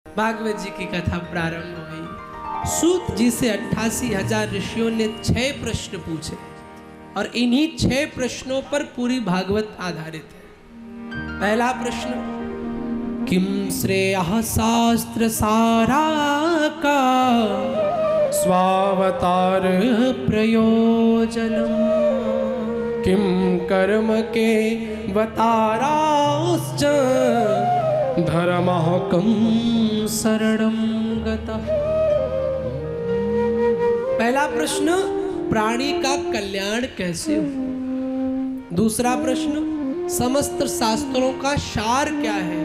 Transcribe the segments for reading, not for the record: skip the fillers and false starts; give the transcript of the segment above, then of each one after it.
भागवत जी की कथा प्रारंभ हुई। सूत जी से 88,000 ऋषियों ने 6 प्रश्न पूछे और इन्हीं 6 प्रश्नों पर पूरी भागवत आधारित है। पहला प्रश्न, किम श्रेयः शास्त्र सारा का स्वावतार प्रयोजनम, किम कर्म के वताराश्च धर्मः कं शरणं गतः। पहला प्रश्न, प्राणी का कल्याण कैसे हो। दूसरा प्रश्न, समस्त शास्त्रों का सार क्या है।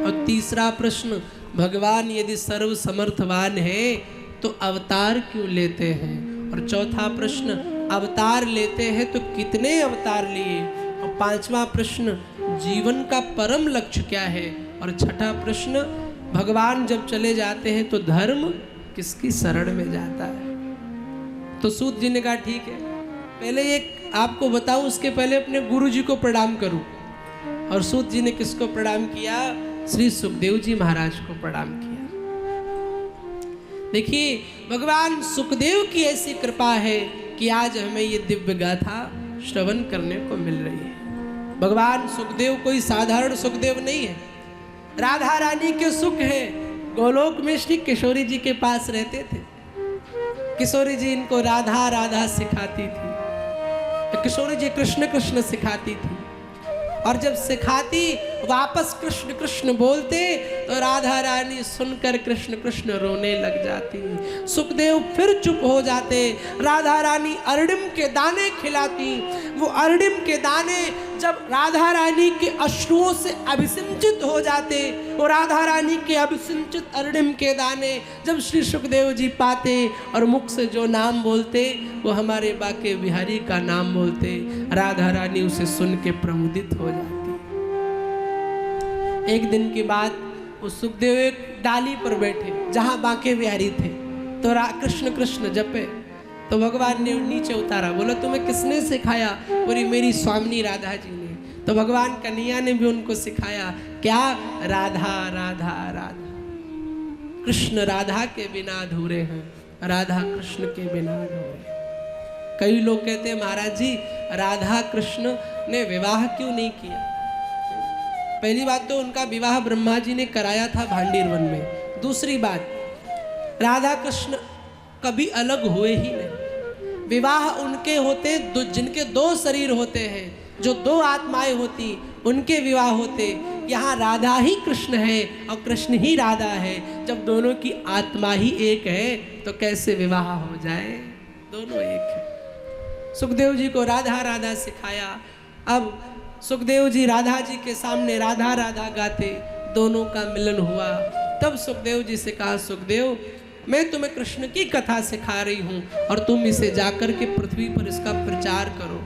और तीसरा प्रश्न, भगवान यदि सर्व समर्थवान है तो अवतार क्यों लेते हैं। और चौथा प्रश्न, अवतार लेते हैं तो कितने अवतार लिए। और पांचवा प्रश्न, जीवन का परम लक्ष्य क्या है। और छठा प्रश्न, भगवान जब चले जाते हैं तो धर्म किसकी शरण में जाता है। तो सूत जी ने कहा ठीक है, पहले एक आपको बताऊं उसके पहले अपने गुरु जी को प्रणाम करूं। और सूत जी ने किसको प्रणाम किया, श्री सुखदेव जी महाराज को प्रणाम किया। देखिए भगवान सुखदेव की ऐसी कृपा है कि आज हमें ये दिव्य गाथा श्रवण करने को मिल रही है। भगवान सुखदेव कोई साधारण सुखदेव नहीं है, राधा रानी के सुख है। गोलोक में श्री किशोरी जी के पास रहते थे। किशोरी जी इनको राधा राधा सिखाती थी, किशोरी जी कृष्ण कृष्ण सिखाती थी। और जब सिखाती वापस कृष्ण कृष्ण बोलते तो राधा रानी सुनकर कृष्ण कृष्ण रोने लग जाती। सुखदेव फिर चुप हो जाते। राधा रानी अरडिम के दाने खिलाती। वो अरडिम के दाने जब राधा रानी के अश्रुओं से अभिसिंचित हो जाते, वो राधा रानी के अभिसिंचित अरडिम के दाने जब श्री सुखदेव जी पाते और मुख से जो नाम बोलते वो हमारे बाके बिहारी का नाम बोलते, राधा रानी उसे सुन के प्रमुदित हो जाती। एक दिन की बात, वो सुखदेव एक डाली पर बैठे जहां बाके बिहारी थे, तो कृष्ण कृष्ण जपे। तो भगवान ने नीचे उतारा, बोला तुम्हें किसने सिखाया। बोली मेरी स्वामिनी राधा जी ने। तो भगवान कन्हैया ने भी उनको सिखाया, क्या, राधा राधा राधा। कृष्ण राधा के बिना अधूरे हैं, राधा कृष्ण के बिना अधूरे। कई लोग कहते हैं महाराज जी राधा कृष्ण ने विवाह क्यों नहीं किया। पहली बात तो उनका विवाह ब्रह्मा जी ने कराया था भांडीर वन में। दूसरी बात, राधा कृष्ण कभी अलग हुए ही नहीं। विवाह उनके होते जिनके 2 शरीर होते हैं, जो 2 आत्माएं होती उनके विवाह होते। यहाँ राधा ही कृष्ण है और कृष्ण ही राधा है। जब दोनों की आत्मा ही एक है तो कैसे विवाह हो जाए, दोनों एक है। सुखदेव जी को राधा राधा सिखाया। अब सुखदेव जी राधा जी के सामने राधा राधा गाते, दोनों का मिलन हुआ। तब सुखदेव जी से कहा, सुखदेव मैं तुम्हें कृष्ण की कथा सिखा रही हूँ और तुम इसे जाकर के पृथ्वी पर इसका प्रचार करो।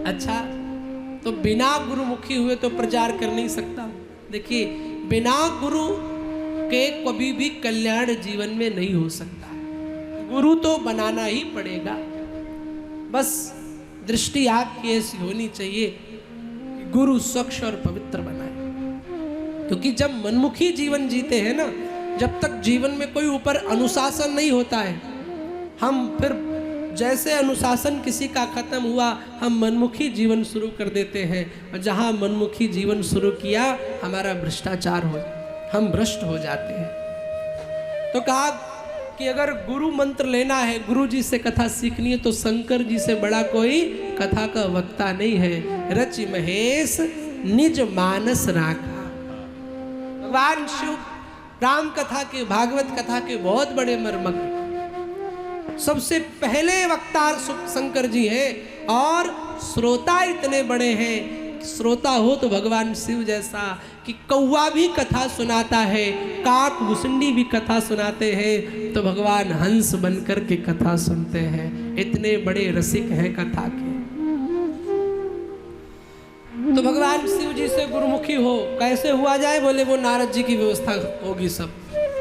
अच्छा, तो बिना गुरुमुखी हुए तो प्रचार कर नहीं सकता। देखिए बिना गुरु के कभी भी कल्याण जीवन में नहीं हो सकता। गुरु तो बनाना ही पड़ेगा। बस दृष्टि आपकी ऐसी होनी चाहिए कि गुरु स्वच्छ और पवित्र बनाए। क्योंकि जब मनमुखी जीवन जीते हैं ना, जब तक जीवन में कोई ऊपर अनुशासन नहीं होता है, हम फिर जैसे अनुशासन किसी का खत्म हुआ हम मनमुखी जीवन शुरू कर देते हैं। और जहाँ मनमुखी जीवन शुरू किया हमारा भ्रष्टाचार हो, हम भ्रष्ट हो जाते हैं। तो कहा कि अगर गुरु मंत्र लेना है, गुरु जी से कथा सीखनी है तो शंकर जी से बड़ा कोई कथा का वक्ता नहीं है। रचि महेश निज मानस राखा। भगवान शिव राम कथा के, भागवत कथा के बहुत बड़े मर्मज्ञ, सबसे पहले वक्ता शंकर जी हैं और श्रोता इतने बड़े हैं। श्रोता हो तो भगवान शिव जैसा कि कौवा भी कथा सुनाता है, काक भुसुंडी भी कथा सुनाते हैं, तो भगवान हंस बनकर के कथा सुनते हैं। इतने बड़े रसिक हैं कथा के। तो भगवान शिव जी से गुरुमुखी हो कैसे हुआ जाए, बोले वो नारद जी की व्यवस्था होगी सब।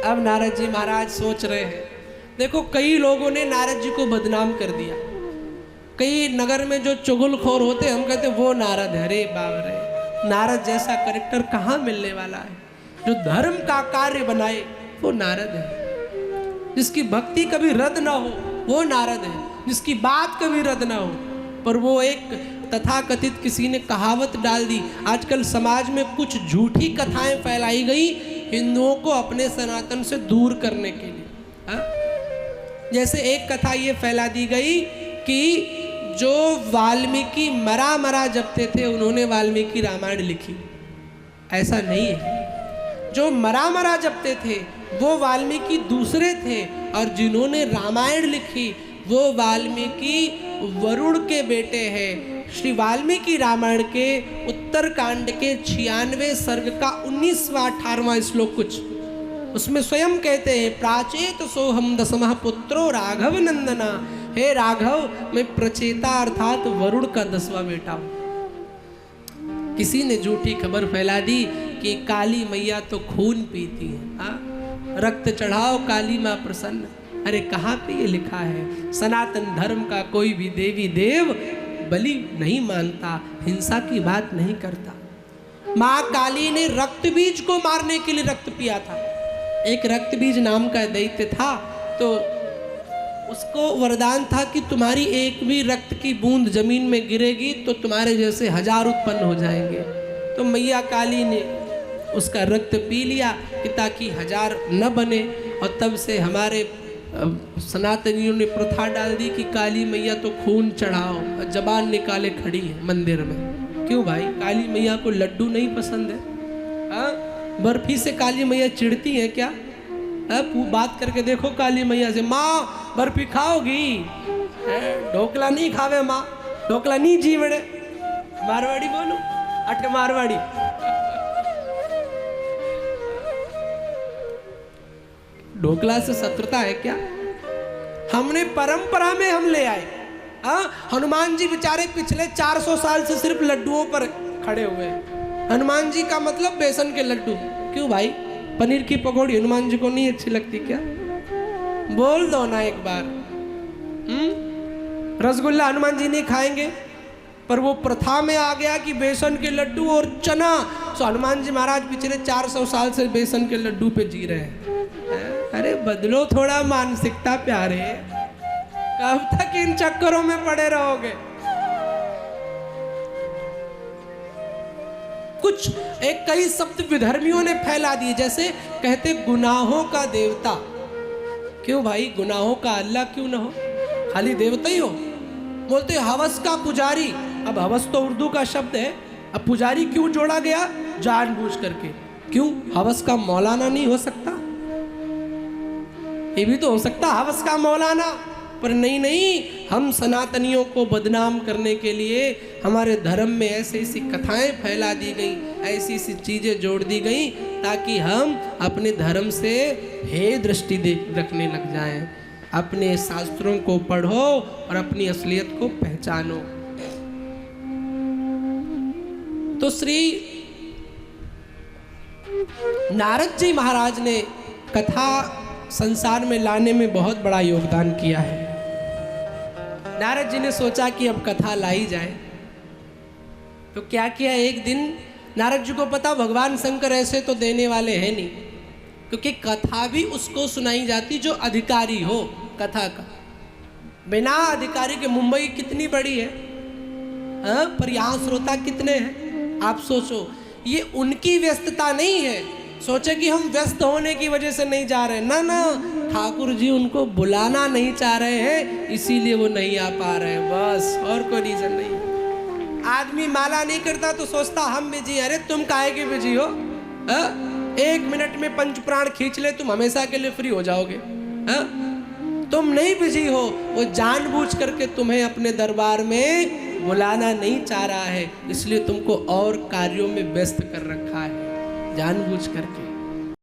अब नारद जी महाराज सोच रहे हैं। देखो कई लोगों ने नारद जी को बदनाम कर दिया। कई नगर में जो चुगलखोर होते हम कहते वो नारद है। अरे बाप रे, नारद जैसा करेक्टर कहाँ मिलने वाला है। जो धर्म का कार्य बनाए वो नारद है। जिसकी भक्ति कभी रद्द ना हो वो नारद है। जिसकी बात कभी रद्द ना हो। पर वो एक तथाकथित किसी ने कहावत डाल दी। आजकल समाज में कुछ झूठी कथाएं फैलाई गई हिंदुओं को अपने सनातन से दूर करने के लिए। हा? जैसे एक कथा ये फैला दी गई कि जो वाल्मीकि मरा जपते थे उन्होंने वाल्मीकि रामायण लिखी। ऐसा नहीं है। जो मरा जपते थे वो वाल्मीकि दूसरे थे और जिन्होंने रामायण लिखी वो वाल्मीकि वरुण के बेटे हैं। श्री वाल्मीकि रामायण के उत्तरकांड के 96वें सर्ग का 19वां 18वां श्लोक कुछ उसमें स्वयं कहते हैं, प्राचेत सोहम दसमः पुत्रो राघव नंदना। हे राघव, मैं प्रचेता अर्थात वरुण का 10वां बेटा हूं। किसी ने झूठी खबर फैला दी कि काली मैया तो खून पीती है। रक्त चढ़ाओ काली माँ प्रसन्न। अरे कहाँ पे ये लिखा है? सनातन धर्म का कोई भी देवी देव बलि नहीं मानता, हिंसा की बात नहीं करता। माँ काली ने रक्त बीज को मारने के लिए रक्त पिया था। एक रक्त बीज नाम का दैत्य था, तो उसको वरदान था कि तुम्हारी एक भी रक्त की बूंद जमीन में गिरेगी तो तुम्हारे जैसे 1000 उत्पन्न हो जाएंगे। तो मैया काली ने उसका रक्त पी लिया कि ताकि 1000 न बने। और तब से हमारे सनातनियों ने प्रथा डाल दी कि काली मैया तो खून चढ़ाओ, जबान निकाले खड़ी है मंदिर में। क्यों भाई? काली मैया को लड्डू नहीं पसंद है? बर्फी से काली मैया चिढ़ती है क्या? बात करके देखो काली मैया से, माँ बर्फी खाओगी? ढोकला नहीं खावे माँ, ढोकला नहीं जीवड़े। मारवाड़ी बोलो, अट मारवाड़ी। ढोकला से शत्रुता है क्या? हमने परंपरा में हम ले आए। हनुमान जी बेचारे पिछले 400 साल से सिर्फ लड्डुओं पर खड़े हुए हैं। हनुमान जी का मतलब बेसन के लड्डू। क्यों भाई? पनीर की पकौड़ी हनुमान जी को नहीं अच्छी लगती क्या? बोल दो ना एक बार। रसगुल्ला हनुमान जी नहीं खाएंगे, पर वो प्रथा में आ गया कि बेसन के लड्डू और चना। तो हनुमान जी महाराज पिछले 400 साल से बेसन के लड्डू पे जी रहे हैं। अरे बदलो थोड़ा मानसिकता प्यारे, कब तक इन चक्करों में पड़े रहोगे? कुछ एक कई शब्द विधर्मियों ने फैला दिए, जैसे कहते गुनाहों का देवता। क्यों भाई? गुनाहों का अल्लाह क्यों ना हो? खाली देवता ही हो। बोलते हवस का पुजारी। अब हवस तो उर्दू का शब्द है, अब पुजारी क्यों जोड़ा गया? जानबूझ करके। क्यों? हवस का मौलाना नहीं हो सकता? ये भी तो हो सकता हवस का मौलाना। पर नहीं, हम सनातनियों को बदनाम करने के लिए हमारे धर्म में ऐसी ऐसी कथाएं फैला दी गई, ऐसी ऐसी चीजें जोड़ दी गई ताकि हम अपने धर्म से हे दृष्टि रखने लग जाएं। अपने शास्त्रों को पढ़ो और अपनी असलियत को पहचानो। तो श्री नारद जी महाराज ने कथा संसार में लाने में बहुत बड़ा योगदान किया है। नारद जी ने सोचा कि अब कथा लाई जाए, तो क्या किया? एक दिन नारद जी को पता भगवान शंकर ऐसे तो देने वाले हैं नहीं, क्योंकि कथा भी उसको सुनाई जाती जो अधिकारी हो कथा का। बिना अधिकारी के मुंबई कितनी बड़ी है, पर यहाँ श्रोता कितने हैं? आप सोचो, ये उनकी व्यस्तता नहीं है। सोचे कि हम व्यस्त होने की वजह से नहीं जा रहे, ना, ठाकुर जी उनको बुलाना नहीं चाह रहे हैं, इसीलिए वो नहीं आ पा रहे हैं, बस, और कोई रीजन नहीं। आदमी माला नहीं करता तो सोचता हम बिजी हैं। अरे तुम काहे के बिजी हो? 1 मिनट में पंच प्राण खींच ले, तुम हमेशा के लिए फ्री हो जाओगे। तुम नहीं बिजी हो, वो जानबूझ करके तुम्हें अपने दरबार में बुलाना नहीं चाह रहा है, इसलिए तुमको और कार्यों में व्यस्त कर रखा है जानबूझ करके।